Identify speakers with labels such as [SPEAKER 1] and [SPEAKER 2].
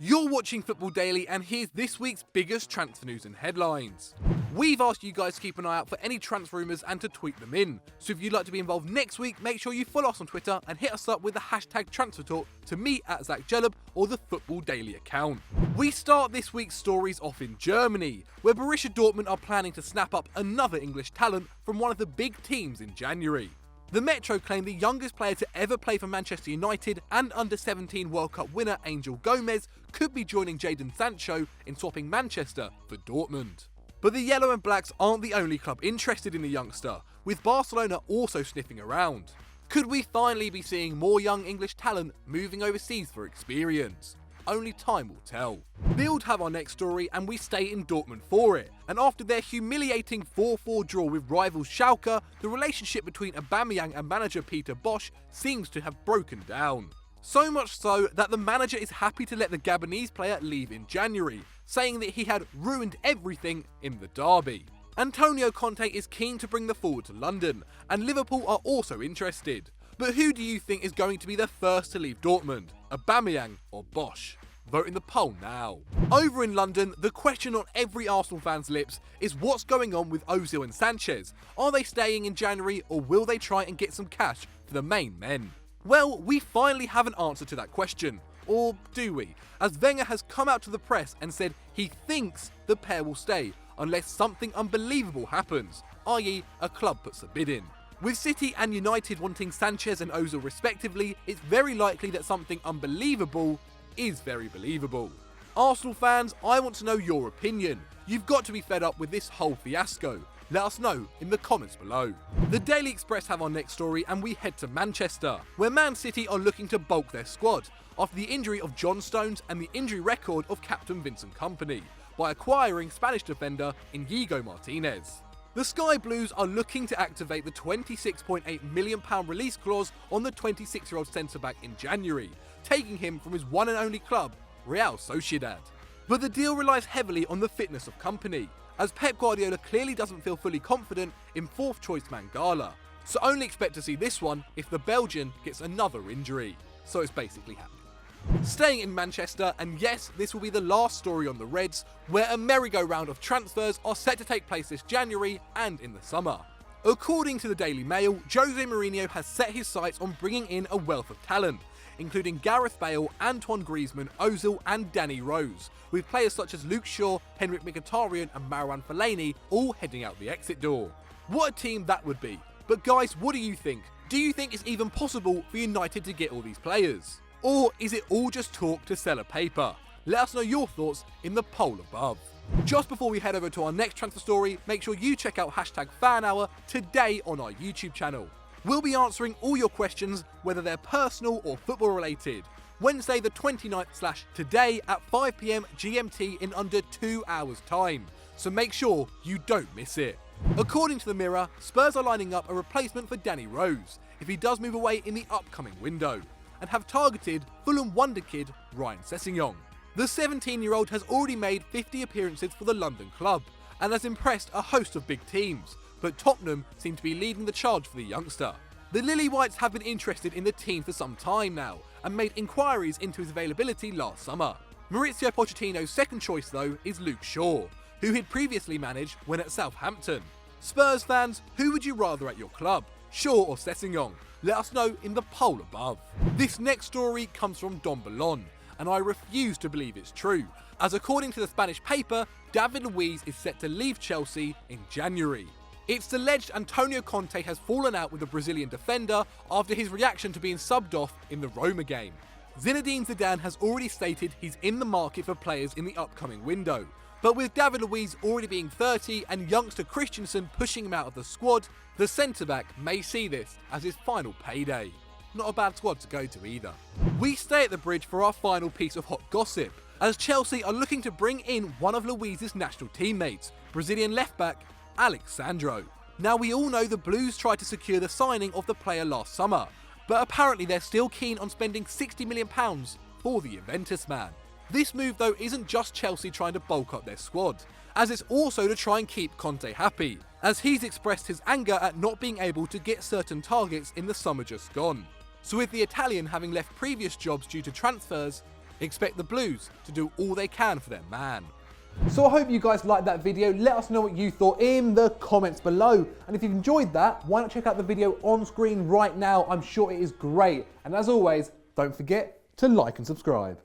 [SPEAKER 1] You're watching Football Daily, and here's this week's biggest transfer news and headlines. We've asked you guys to keep an eye out for any transfer rumours and to tweet them in. So if you'd like to be involved next week, make sure you follow us on Twitter and hit us up with the hashtag TransferTalk to me at Zach Jellab or the Football Daily account. We start this week's stories off in Germany, where Borussia Dortmund are planning to snap up another English talent from one of the big teams in January. The Metro claim the youngest player to ever play for Manchester United and under-17 World Cup winner Angel Gomes could be joining Jadon Sancho in swapping Manchester for Dortmund. But the Yellow and Blacks aren't the only club interested in the youngster, with Barcelona also sniffing around. Could we finally be seeing more young English talent moving overseas for experience? Only time will tell. Bild have our next story and we stay in Dortmund for it. And after their humiliating 4-4 draw with rivals Schalke, the relationship between Aubameyang and manager Peter Bosz seems to have broken down. So much so that the manager is happy to let the Gabonese player leave in January, saying that he had ruined everything in the derby. Antonio Conte is keen to bring the forward to London, and Liverpool are also interested. But who do you think is going to be the first to leave Dortmund, Aubameyang or Bosz? Vote in the poll now. Over in London, the question on every Arsenal fan's lips is what's going on with Ozil and Sanchez. Are they staying in January or will they try and get some cash for the main men? Well, we finally have an answer to that question. Or do we? As Wenger has come out to the press and said he thinks the pair will stay unless something unbelievable happens, i.e. a club puts a bid in. With City and United wanting Sanchez and Ozil respectively, it's very likely that something unbelievable is very believable. Arsenal fans, I want to know your opinion. You've got to be fed up with this whole fiasco. Let us know in the comments below. The Daily Express have our next story and we head to Manchester, where Man City are looking to bulk their squad after the injury of John Stones and the injury record of Captain Vincent Kompany by acquiring Spanish defender Inigo Martinez. The Sky Blues are looking to activate the £26.8 million release clause on the 26-year-old centre-back in January, taking him from his one and only club, Real Sociedad. But the deal relies heavily on the fitness of Kompany, as Pep Guardiola clearly doesn't feel fully confident in fourth-choice Mangala, so only expect to see this one if the Belgian gets another injury. So it's basically happening. Staying in Manchester, and yes, this will be the last story on the Reds, where a merry-go-round of transfers are set to take place this January and in the summer. According to the Daily Mail, Jose Mourinho has set his sights on bringing in a wealth of talent, including Gareth Bale, Antoine Griezmann, Ozil and Danny Rose, with players such as Luke Shaw, Henrik Mkhitaryan and Marouane Fellaini all heading out the exit door. What a team that would be. But guys, what do you think? Do you think it's even possible for United to get all these players? Or is it all just talk to sell a paper? Let us know your thoughts in the poll above. Just before we head over to our next transfer story, make sure you check out #FanHour today on our YouTube channel. We'll be answering all your questions, whether they're personal or football related, Wednesday the 29th/today at 5 PM GMT in under 2 hours time, so make sure you don't miss it. According to the Mirror, Spurs are lining up a replacement for Danny Rose if he does move away in the upcoming window, and have targeted Fulham wonder kid Ryan Sessegnon. The 17-year-old has already made 50 appearances for the London club and has impressed a host of big teams, but Tottenham seem to be leading the charge for the youngster. The Lily Whites have been interested in the team for some time now and made inquiries into his availability last summer. Mauricio Pochettino's second choice though is Luke Shaw, who he'd previously managed when at Southampton. Spurs fans, who would you rather at your club, Shaw or Sessegnon? Let us know in the poll above. This next story comes from Don Balon, and I refuse to believe it's true, as according to the Spanish paper, David Luiz is set to leave Chelsea in January. It's alleged Antonio Conte has fallen out with the Brazilian defender after his reaction to being subbed off in the Roma game. Zinedine Zidane has already stated he's in the market for players in the upcoming window, but with David Luiz already being 30 and youngster Christensen pushing him out of the squad, the centre-back may see this as his final payday. Not a bad squad to go to either. We stay at the bridge for our final piece of hot gossip, as Chelsea are looking to bring in one of Luiz's national teammates, Brazilian left-back Alexandre. Now we all know the Blues tried to secure the signing of the player last summer, but apparently they're still keen on spending £60 million for the Juventus man. This move though isn't just Chelsea trying to bulk up their squad, as it's also to try and keep Conte happy, as he's expressed his anger at not being able to get certain targets in the summer just gone. So with the Italian having left previous jobs due to transfers, Expect the Blues to do all they can for their man. So I hope you guys liked that video. Let us know what you thought in the comments below. And if you've enjoyed that, why not check out the video on screen right now? I'm sure it is great. And as always, don't forget to like and subscribe.